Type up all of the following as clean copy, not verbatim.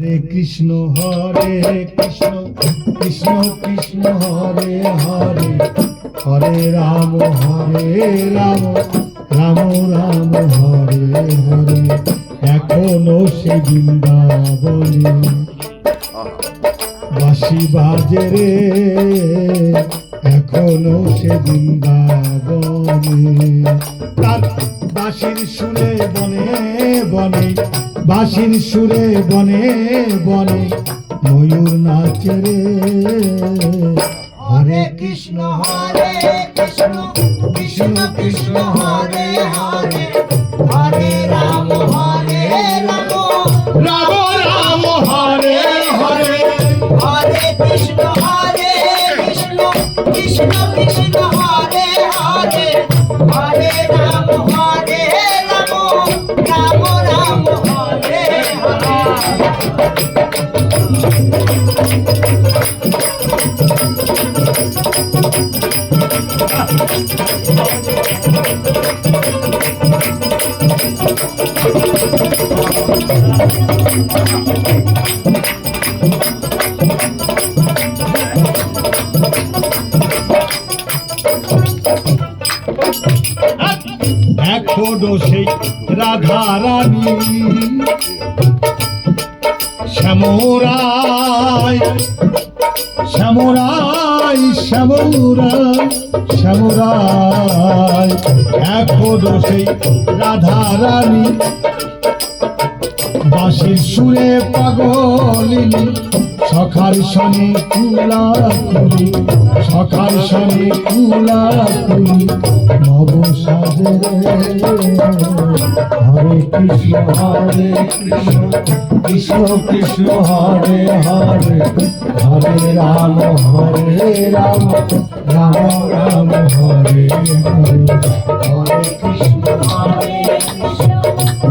কৃষ্ণ কৃষ্ণ কৃষ্ণ হরে হরে হরে রাম রাম রাম হরে হরে। এখনো সে বৃন্দাবনে বাঁশি বাজে রে, এখনো সে বৃন্দাবনে। তার বাঁশির সুরে বনে বনে, বাঁশির সুরে বনে বনে ময়ূর নাচে রে। হরে কৃষ্ণ কৃষ্ণ কৃষ্ণ কৃষ্ণ হরে হরে হরে রাম রাম রাম হরে হরে। হরে কৃষ্ণ কৃষ্ণ কৃষ্ণ কৃষ্ণ হরে হরে হরে রাম রাম রাম হরে হরে। এখনো সেই রাধা রানী শ্যামরায় শ্যামরায় শ্যামরায় শ্যামরায়। এখনো সেই রাধা রানী বাঁশির সুরে পাগলিনী, সখার সনে কুলা কুলি, সখার সনে কুলা কুলি নব সাজে। হরে কৃষ্ণ কৃষ্ণ কৃষ্ণ হরে হরে হরে রাম রাম রাম হরে হরে। হরে কৃষ্ণ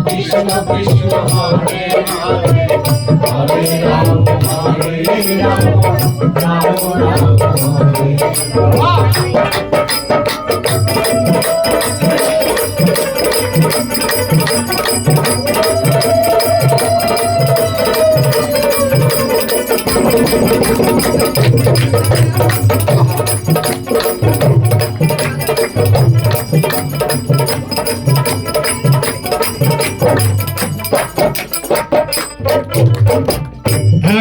কৃষ্ণ কৃষ্ণ হরে হরে হরে রাম রাম রাম হরে।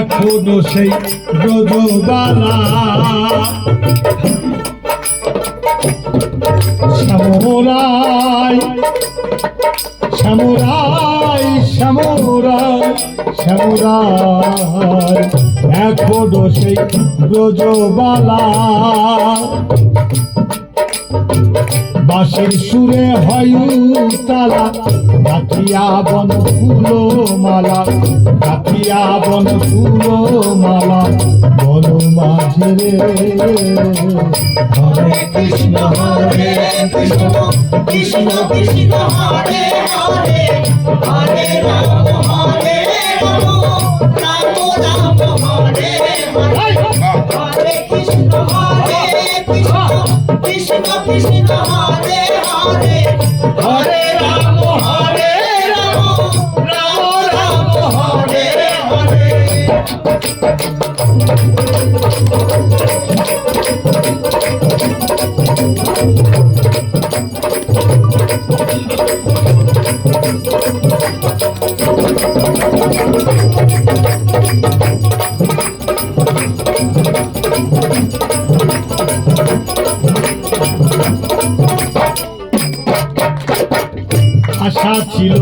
এখনো সেই ব্রজবালা শ্যামরায় শ্যামরায় শ্যামরায় শ্যামরায়। এখনো সেই ব্রজবালা বাঁশির সুরে হয় তালা, গাথিয়া বন ফুলো মালা, গাথিয়া বন ফুলো মালা বন মাঝে রে। হরে কৃষ্ণ কৃষ্ণ কৃষ্ণ কৃষ্ণ হরে হরে হরে রাম রাম রাম হরে হরে। হরে কৃষ্ণ কৃষ্ণ কৃষ্ণ হরে হরে হরে রাম রাম রাম হরে হরে। আশা ছিল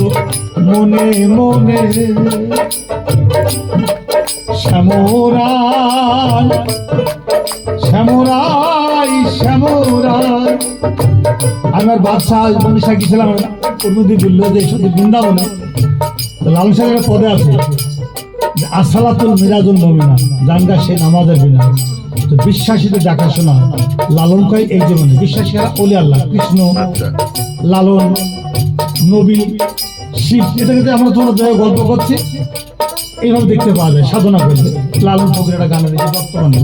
মনে মনে শ্যামরায় শ্যামরায় শ্যামরায়। আমার বাদশাহ মনীষা গেছিলাম অন্যদি বললো যে শুধু বৃন্দাবনে লালন সাহেবের পদে আছে আসসালাতুল মিরাজুল মমিনা, জানগা সে নামাজের বিনা। তো বিশ্বাসীদের দেখাশোনা লালন কয় এই জীবনে বিশ্বাসীরা ওলি আল্লাহ কৃষ্ণ লালন নবী শিব, এটা কিন্তু আমরা তোমরা যাই গল্প করছি এইভাবে দেখতে পাওয়া যায় সাধনা করলে। লালন ফকির একটা গানে দেখি বর্তমানে,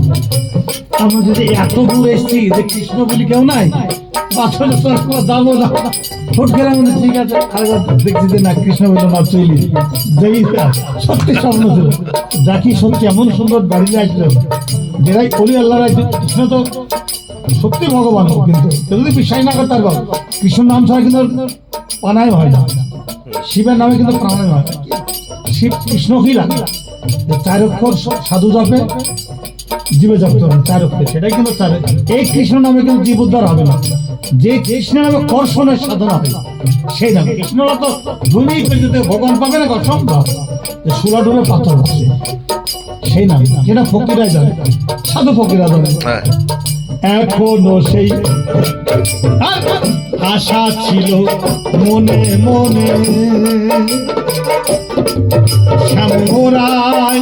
আমরা যদি এত দূর এসছি যে কৃষ্ণ বলি কেউ নাই, আসলে তো আর কোনো দামও না, ঠোঁট খেলা মনে ঠিক আছে, আরেকবার দেখছি যে না কৃষ্ণ বলে না চলি দেখি সত্যি স্বপ্ন ছিল, দেখি সত্যি এমন সুন্দর বাড়িতে আসলো যেরাই অলি আল্লাহ কৃষ্ণ তো সত্যি ভগবান, কিন্তু কেউ যদি বিশ্বাস না করে তার বাবা কৃষ্ণ নাম ছাড়া কিন্তু প্রাণায়াম হয় না, শিবের নামে কিন্তু প্রাণায়াম হয়। শিব কৃষ্ণকেই লাগে, চার অক্ষর সাধু জপে জীবে জপ্ত হবে, চার অক্ষর সেটাই কিন্তু চার, এই কৃষ্ণ নামে কিন্তু জীব উদ্ধার হবে না, যে কৃষ্ণ নামে কর্ষণের সাধনা হবে সেই নামে। কৃষ্ণরা তো দুই পেতে ভগবান পাবে না, অসম্ভব, সুরা ডুবে পাথর বসে সেই নাম, যেটা ফকিরা জানে, সাধু ফকিরা জানে। এখনো সেই আশা ছিল মনে মনে, শ্যামরাই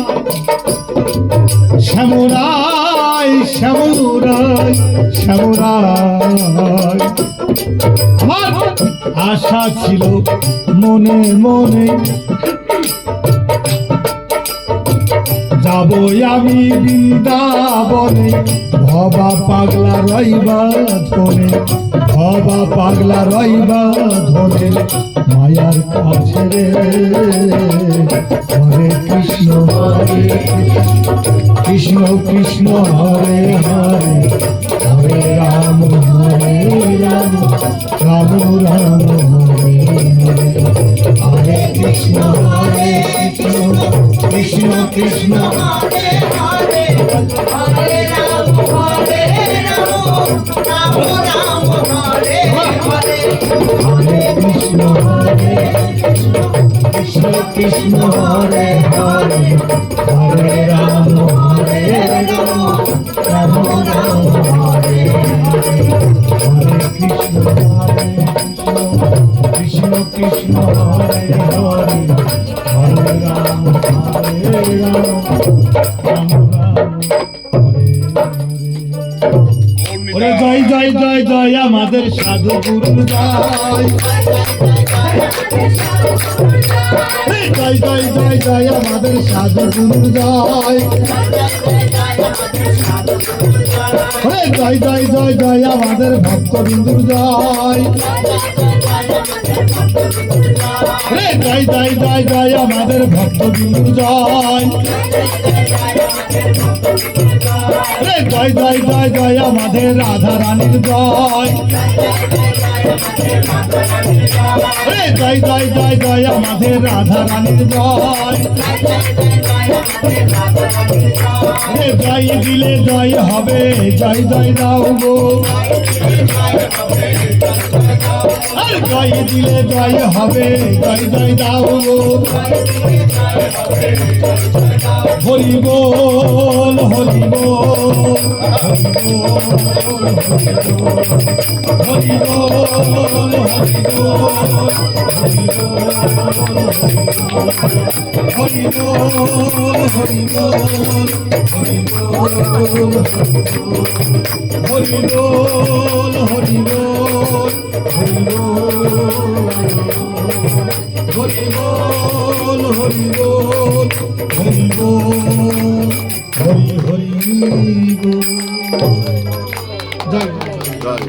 শ্যামরাই শ্যামরাই শ্যামরাই, আমার আশা ছিল মনে মনে, যাবো আমি বৃন্দাবনে, ভবা পাগলা রইবা ধনে, ভবা পাগলা রইবা ধনে, মায়ার কাছে রে। হরে কৃষ্ণ হরে কৃষ্ণ কৃষ্ণ হরে হরে, হরে রাম রাম রাম হরে হরে, হরে কৃষ্ণ হরে কৃষ্ণ কৃষ্ণ কৃষ্ণ হরে হরে, হরে রাম রাম রাম হরে হরে, হরে কৃষ্ণ কৃষ্ণ কৃষ্ণ হরে হরে, হরে রাম রাম রাম হরে হরে, হরে কৃষ্ণ কৃষ্ণ কৃষ্ণ হরে হরে, হরে রাম রাম রাম হরে হরে। ওরে জয় জয় জয় জয় আমাদের সাধু গুরু জয়, জয় জয় জয় জয় আমাদের সাধু গুরু জয়, জয় জয় জয় জয় আমাদের ভক্তবিন্দুর জয়, জয় জয় জয় জয় আমাদের ভক্তবিন্দুর জয়, জয় জয় জয় জয় আমাদের রাধা রানীর জয়, জয় জয় জয় জয় আমাদের রাধা রানীর জয়, জয় দিলে জয় হবে, জয় জয় দাও গো, আর জয় দিলে জয় হবে, জয় জয় দাও গো, হরি বল হরি বল হরি বল হরি বল হরি বল হরি বল হরি বল হরি বল হরি বল হরি বল হরি বল হরি বল হরি হরি বল। জয়